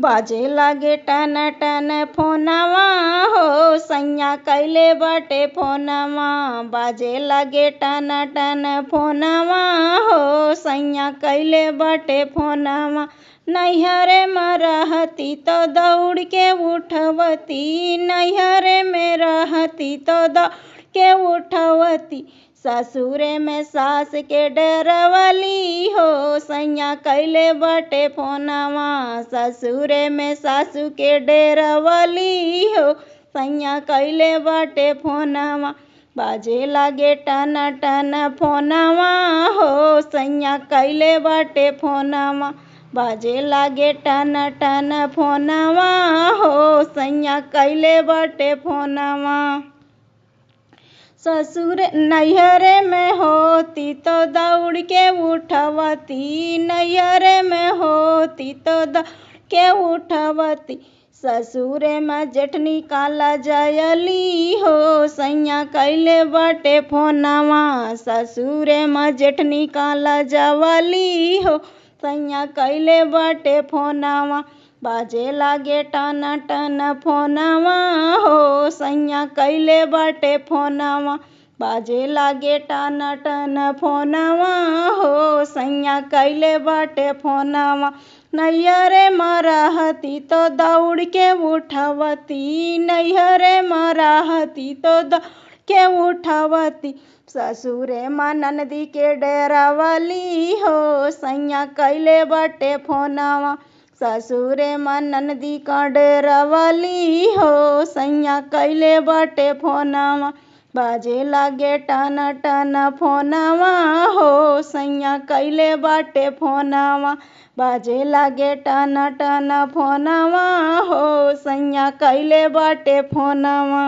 बाजे लागे टन टन फोनवा हो सैया कैले बाटे फोनवा। बाजे लागे टन टन फोनवा हो सैया कैले बाटे फोनवा। नैहरे में रहती तो दौड़ के उठवती, नैहरे में रहती तो दौड़ के उठवती। ससुरे में सास के डरवली हो सैया कैले बाटे फोनवा। ससुरे में सासू के डरवली हो सैया कैले बाटे फोनवा। बाजे लागे टन टन फोनवा हो सैया कैले बाटे फोनवा। बाजे लागे टन टन फोनवा हो सैया कैले बाटे फोनवा। ससुर नैहरे में होती तो दौड़ के उठवती, नैहरे में होती तो दौड़ के उठवती। ससुरे में जेठनी काला जयली हो सैया कैले बाटे फोनवा। ससुरे में जेठनी काला जवली हो सैया कैले बाटे फोनवा। बाजे लागे टन टन फोनवा हो सैया कैले बाटे फोनवा। बाजे लागे टन टन फोनवा हो सैया कैले बाटे फोनवा। नैहरे में रहती तो दौड़ के उठवती, नैहरे में रहती तो दौड़ के उठवती। ससुरे में ननदी के डरवली हो सैया कैले बाटे फोनवा। ससुरे में ननदी का डरवली हो सैया कैले बाटे फोनवा। बाजे लागे टन टन फोनवा हो सैया कैले बाटे फोनवा। बाजे लागे टन टन फोनवा हो सैया कैले बाटे फोनवा।